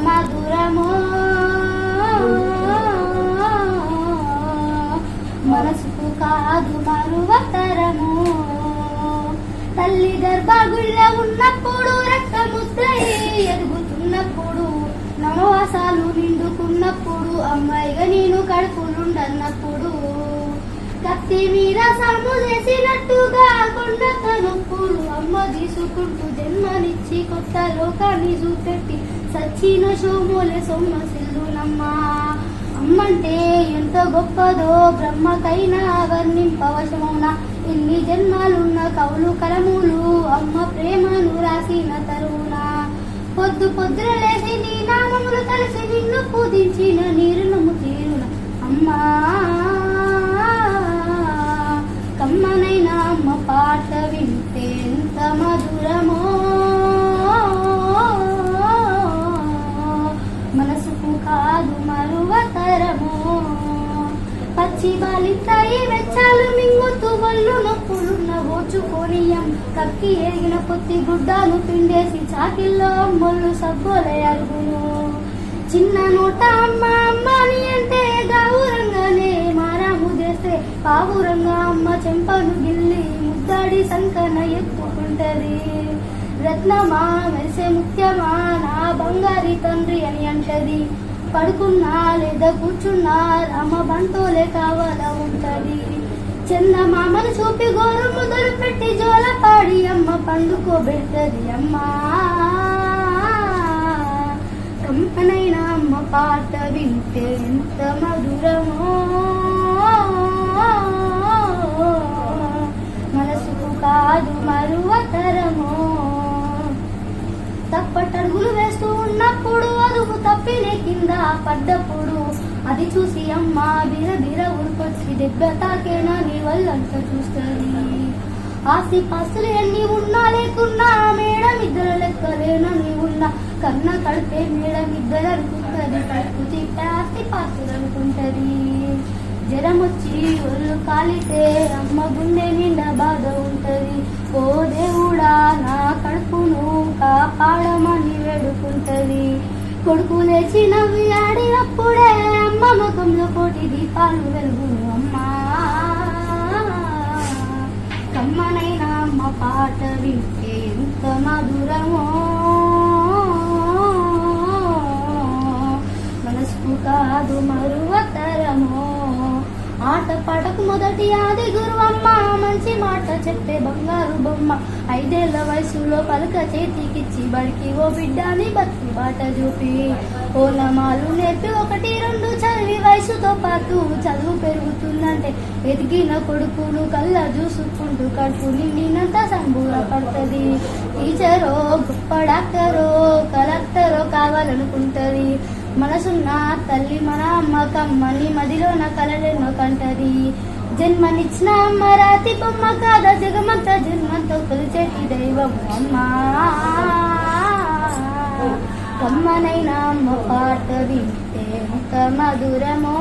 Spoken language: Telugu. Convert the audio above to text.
మధురమో మనసుకు కాదు మరువతరము. తల్లి గర్భగుళ్ళ ఉన్నప్పుడు రక్తముద్దై ఎదుగుతున్నప్పుడు నవవాసాలు నిండుకున్నప్పుడు అమ్మాయిగా నేను కడుపులుండన్నప్పుడు కత్తి మీద సాము చేసినట్టుగా కొండ తనప్పుడు అమ్మ తీసుకుంటూ జన్మనిచ్చి కొత్త లోకాన్ని చూపెట్టి సచ్చిన సోమోలే సొమ్మసిల్లునమ్మా. అమ్మంటే ఎంత గొప్పదో బ్రహ్మకైనా వర్ణింపవశమౌనా. ఇన్ని జన్మాలున్న కవులు కలములు అమ్మ ప్రేమను రాసిన తరువున పొద్దు పొద్దున లేసి నీ నామములు కలిసి నిన్ను పూజించిన నీరునము తీరున అమ్మా. కమ్మనైనా అమ్మ పాట వింటే ఎంత మధురమో మనసుకు కాదు మరువతరమో. పచ్చి బాలితాయి వెచ్చాలు మింగుతూ వల్లు నొప్పులున్న ఓచుకోనియం కక్కి ఎరిగిన పొత్తి గుడ్డాలు పిండేసి చాకిల్లో అమ్మలు సబ్బోలే అరుగును. చిన్న నోట అమ్మ అమ్మని అంటే గౌరంగానే మారాము చేస్తే పావురంగా అమ్మ చెంపను గిల్లి ముద్దాడి సంకన ఎత్తుకుంటది. రత్నమా మెరిసే ముత్యమా నా బంగారి తండ్రి అని అంటది. పడుకున్నా లేదా కూర్చున్నా రామ బంటోలే కావాలా ఉంటది. చందమామను చూపి గోరు ముదలు పెట్టి జోలపాడి అమ్మ పండుకోబెట్టది అమ్మా. కమ్మనైనా అమ్మ పాట వింటే ఎంత మధురమో మనసుకు కాదు మరువతరమో. తప్పటడుగులు వేస్తూ ఉన్నప్పుడు అదుపు తప్పినే కింద పడ్డప్పుడు అది చూసి అమ్మ బిర బిర ఉరికొచ్చి దెబ్బ తాకేనా నీ వల్లంత చూస్తుంది. ఆస్తి పాస్తులు ఎన్ని ఉన్నా లేకున్నా మేడం ఇద్దరు లెక్కలేనని ఉన్నా కన్న కడితే మేడం ఇద్దరు అనుకుంటది. కడుపు తిట్టే ఆస్తి పాస్తులు అనుకుంటది. జ్వరం వచ్చి ఒళ్ళు కాలితే అమ్మ గుండె నిండా బాధ ఉంటది. ఓ దేవుడా నా కడుపును కాపాడమని వేడుకుంటది. కొడుకు లేచి నవ్వి ఆడినప్పుడే అమ్మ ముఖంలో కోటి దీపాలు వెలుగును అమ్మా. కమ్మనైనా అమ్మ పాట వింటే ఎంత మధురమో మనసుకు కాదు మరువతరమో. ఆట పాటకు మొదటి ఆది గురువమ్మ మంచి మాట చెప్పే బంగారు బొమ్మ. 5 ఏళ్ల వయసులో పలక చేతికిచ్చి బడికి ఓ బిడ్డాని బతుకు బాట చూపి ఓనమాలు నేర్పి 1, 2 చదివి వయసుతో పాటు చదువు పెరుగుతుందంటే ఎదిగిన కొడుకును కళ్ళ చూసుకుంటూ కడుపు నిండినంత సంబూర పడుతుంది. టీచరో గొప్ప డాక్టరో కలెక్టరో కావాలనుకుంటది. మనసున్న తల్లి మన అమ్మ కమ్మని మదిలో నా కలలెన్నో కంటది. జన్మనిచ్చిన అమ్మ రాతి బొమ్మ కాదా జగమంత జన్మంతో కొలిచేటి దైవం అమ్మా. కమ్మనైనా అమ్మ పాట వింటే ఎంత మధురమో